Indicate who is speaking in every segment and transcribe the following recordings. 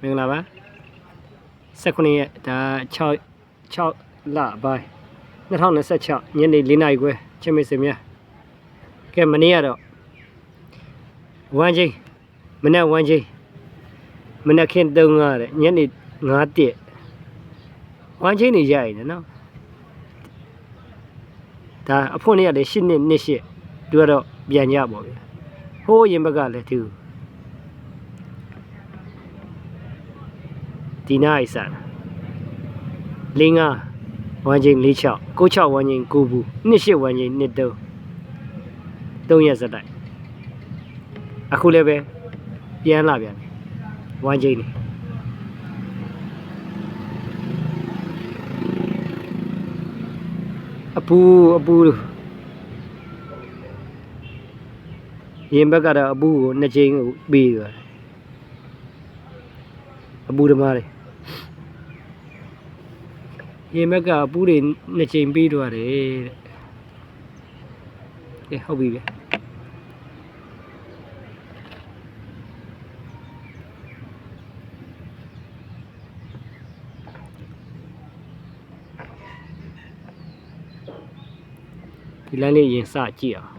Speaker 1: မင်္ဂလာပါ19ရက်ဒါ6လပိုင်း2026ညနေ4နာရီခွဲချင်းမစင်များကဲမနေ့ကတော့ဝမ်းချင်းမနေ့ဝမ်းချင်းမနေ့ခင်း3ငါတဲ့ညနေ9တက်ဝမ်းချင်းနေရရင်နော်ဒါအဖွင့်ရလေ8နှစ်2ကတော့ပြန်ကြပါဗျာဟိုးရင်ဘက်ကလည်းသူဒီနားအိစား05ဝမ်းချင်း46 96ဝမ်းချင်း9ဘူး28ဝမ်းချင်း23 3ရက်စတိုက်အခုလည်းပဲပြန်လာပြန်ပြီဝမ်းချင်းနေအပူရင်ဘက်ကတော့အပူကို2ချိန်ကိုပေးသွားတယ်အပူဓမ္မတွေရင်ဘက်ကအပူတွေ2ချိန်ပေးသွားတယ်တဲ့ဟုတ်ပြီဗျဒီလမ်းလေးရင်စကြည့်အောင်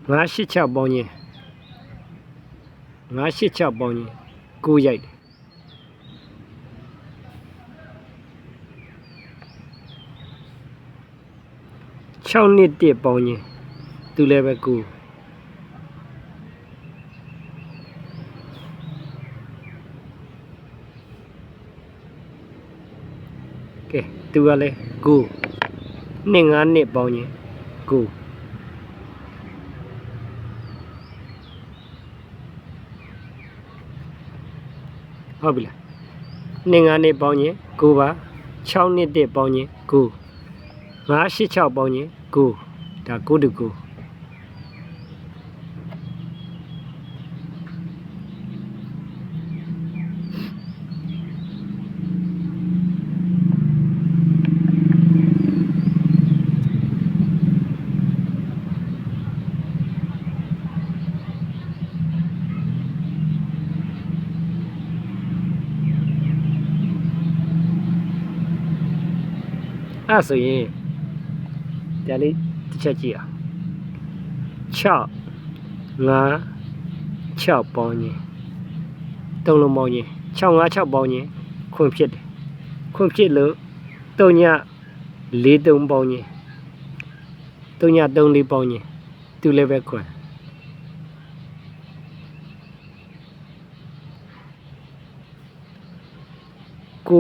Speaker 1: 986ပေါင်းချင်း986ပေါင်းချင်း9ရိုက်တယ်6နှစ်1ပေါင်းချင်းသူလည်းပဲ9ကဲသူကလည်း9နှစ်5နှစ်ပေါင်းချင်း9ဟုတ်ပြီလားနှစ်5နှစ်ပေါင်းချင်း9ပါ6နှစ်1ပေါင်းချင်း9 986ပေါင်းချင်း9ဒါ9တူ9အဲ့ဆိုရင်ဒါလေးတစ်ချက်ကြည့်အောင်6 5 6ပေါင်းချင်း3လုံးပေါင်းချင်း6 5 6ပေါင်းချင်းခွင့်ဖြစ်တယ်ခွင့်ဖြစ်လို့3ည4 3ပေါင်းချင်း3ည3 4ပေါင်းချင်းသူလည်းပဲခွင့်9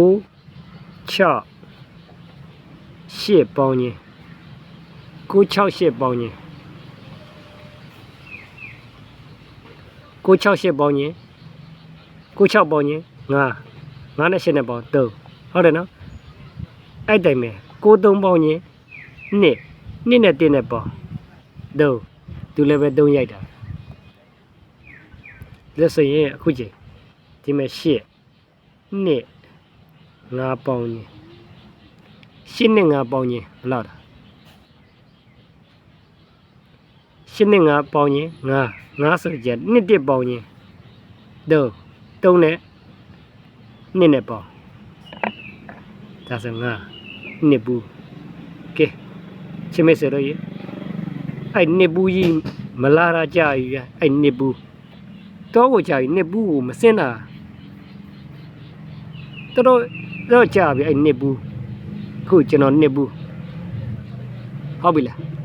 Speaker 1: 6 8ပေါင်းချင်း968ပေါင်းချင်း968ပေါင်းချင်း96ပေါင်းချင်း5နဲ့8နဲ့ပေါင်း3ဟုတ်တယ်နော်အဲ့တိုင်ပဲ93ပေါင်းချင်း2နဲ့1နဲ့ပေါင်း3သူလည်းပဲ3ရိုက်တာလက်စရင်အခုချိန်ဒီမဲ့8 2 5ပေါင်းချင်း8နဲ့5ပေါင်းချင်းဘယ်လောက်လဲ8နဲ့5ပေါင်းချင်း5ဆိုကြ1 1ပေါင်းချင်း3နဲ့2နဲ့ပေါင်းဒါဆို5နှစ်ဘူးကဲချင်းမစရရဲ့အဲ့နှစ်ဘူးကြီးမလာတာကြာပြီဗျအဲ့နှစ်ဘူးတော့ကိုကြာပြီနှစ်ဘူးကိုမစင်းတာတော့ကြာပြီအဲ့နှစ်ဘူးခုကျွန်တော်နှစ်ဘူးဟုတ်ပြီလား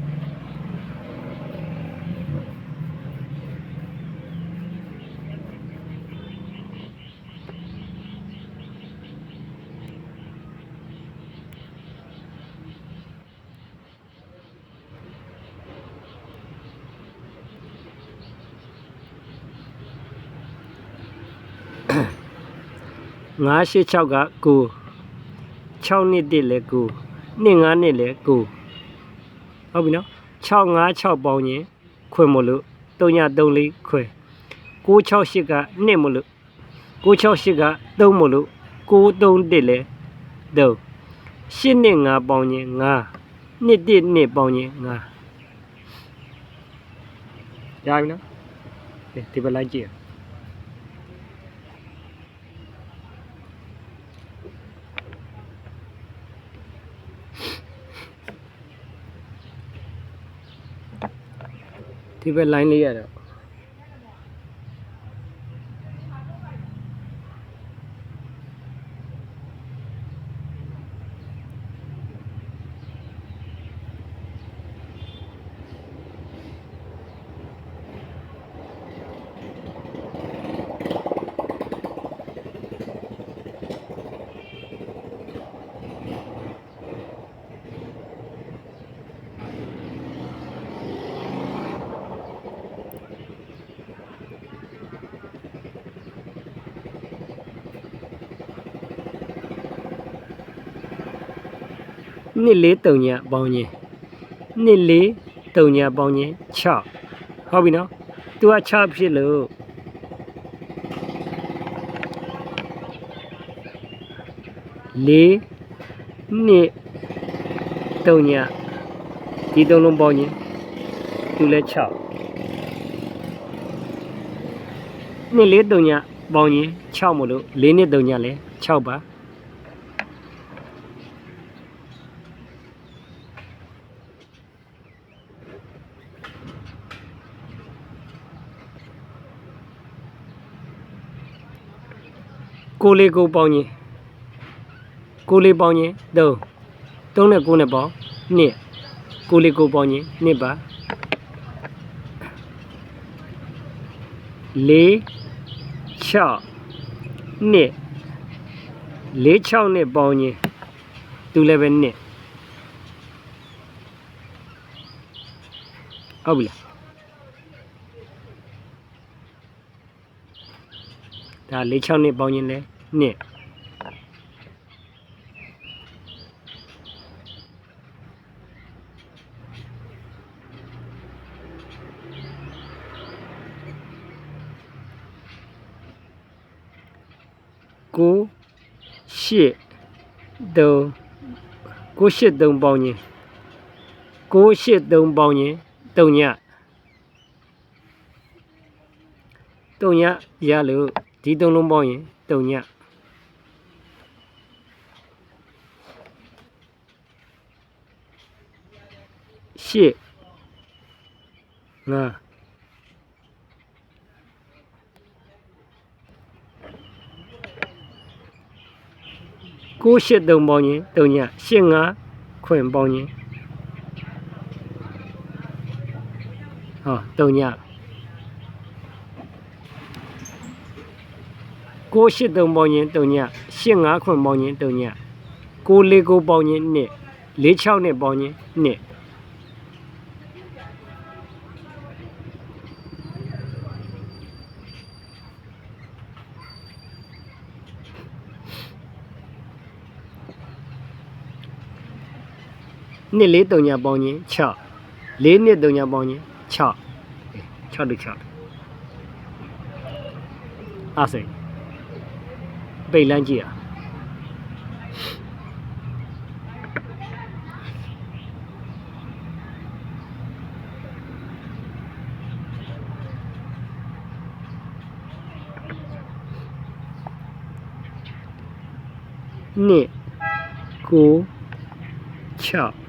Speaker 1: 986က9 6နှစ်1လဲ9နှစ်5နှစ်လဲ9ဟုတ်ပြီနော်656ပေါင်းချင်းခွင့်မလို့3ည3 4ခွင့်968က2မလို့968က3မလို့931လဲ3 ရှစ်နှစ်ငါပေါင်းရင်ငါနှစ်တစ်နှစ်ပေါင်းရင်ငါရပြီနော်ဒီဘက်လိုက်ကြည့်ဒီဘက် line လေးရတော့နှစ်လေးတုံညာပေါင်းရင်နှစ်လေးတုံညာပေါင်းရင်6ဟုတ်ပြီနော်သူက6ဖြစ်လို့လေးနှစ်တုံညာဒီသုံးလုံးပေါင်းရင်သူလည်း6နှစ်လေးတုံညာပေါင်းရင်6မို့လို့လေးနှစ်တုံညာလည်း6ပါကိုလေးကိုပေါင်းရင်ကိုလေးပေါင်းရင်3နဲ့9နဲ့ပေါင်း2ကိုလေးကိုပေါင်းရင်2ပါ4 6နှစ်4 6နဲ့ပေါင်းရင်သူလည်းပဲ2ဟုတ်ပြီလားဒါ4 6နှစ်ပေါင်းရင်လည်း2ကိုရှစ်3ပေါင်းရင်9 8 3ပေါင်းရင်3ညရလို့ဒီသုံးလုံးပေါင်းရင်3ညရှစ်ငါ9 8 3ပေါင်းရင်3ည8 5ခွင်ပေါင်းရင်3ည9 8 3ပေါင်းရင်3ည8 5ခွင်ပေါင်းရင်3ည9 4 9ပေါင်းရင်2 4 6နဲ့ပေါင်းရင်2နှစ်လေး3ညပေါင်းရင်6 4နှစ်3ညပေါင်းရင်6 6တို့6အားစိပိတ်လန်းကြည့်နှစ်9 6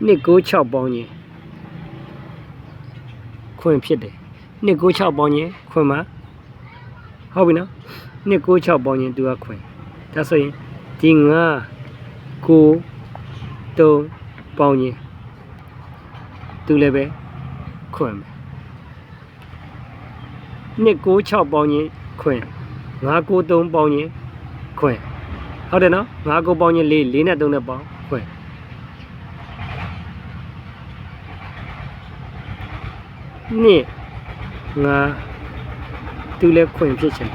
Speaker 1: နှစ်9 6ပေါင်းရင်ခွင်ဖြစ်တယ်နှစ်9 6ပေါင်းရင်ခွင်မှာဟုတ်ပြီနော်နှစ်9 6ပေါင်းရင်သူကခွင်ဒါဆိုရင်ဒီ9 9 3ပေါင်းရင်သူလည်းပဲခွင်မယ်နှစ်9 6ပေါင်းရင်ခွင်9 9 3ပေါင်းရင်ခွင်ဟုတ်တယ်နော်9 9ပေါင်းရင်4 4နဲ့3နဲ့ပေါင်းခွင်နှစ်ငါသူလည်းခွင်ဖြစ်ချင်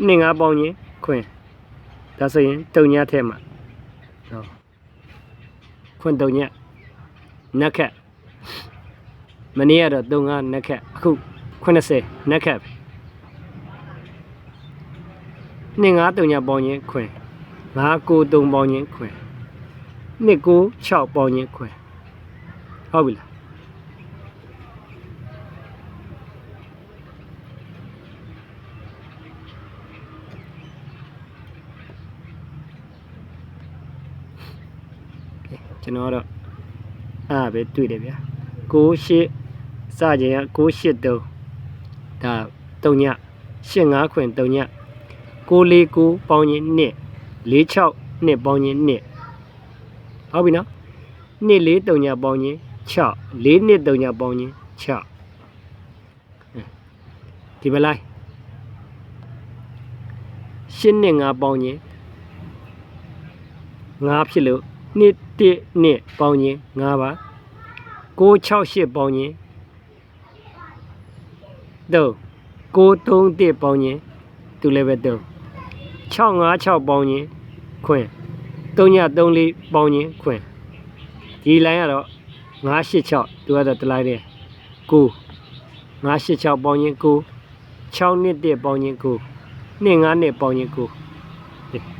Speaker 1: နှစ်ငါပေါင်းရင်ခွင်ဒါဆိုရင်3ညထဲမှာခွင်3ညနက်ခက် မနေ့ကတော့35နက်ခက်အခု80နက်ခက်253ပေါင်းချင်းခွင်593ပေါင်းချင်းခွင်296ပေါင်းချင်းခွင်ဟုတ်ပြီလားကျွန်တော်ကတော့အားပဲတွေ့တယ်ဗျာ98စကြင်က983ဒါ3ည85ခွင်3ည949ပေါင်းချင်း2 46နှစ်ပေါင်းချင်း2ဟုတ်ပြီနော်243ညပေါင်းချင်း6 423ညပေါင်းချင်း6ဒီမလိုက်8နှစ်5ပေါင်းချင်း5ဖြစ်လို့1 1ပေါင်းချင်း5ပါ968ပေါင်းချင်း3 931ပေါင်းချင်းသူလည်းပဲ3 656ပေါင်းချင်းခွင်334ပေါင်းချင်းခွင်ဒီလိုင်းကတော့986သူကတော့တလိုက်တယ်9 986ပေါင်းချင်း9 621ပေါင်းချင်း9 252ပေါင်းချင်း9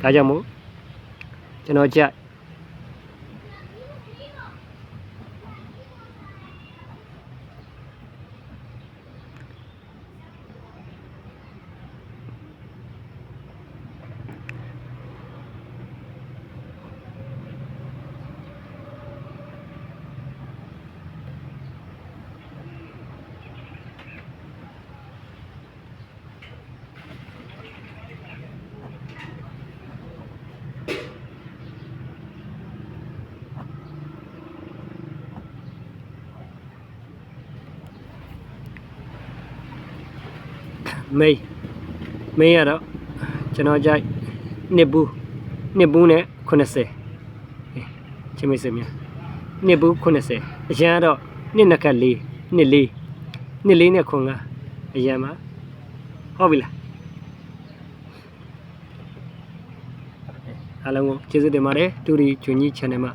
Speaker 1: ဒါကြောင့်မို့ကျွန်တော်ကြက်မေးရတော့ကျွန်တော်ကြိုက်နှစ်ဘူးနဲ့80ချင်းမေးစမြနှစ်ဘူး80အရန်တော့နှစ်နှစ်ခက်4နှစ်4နဲ့ခွန်ကအရန်မှာဟုတ်ပြီလားအားလုံးကိုကျေးဇူးတင်ပါတယ်တူရီဂျွန်ကြီး channel မှာ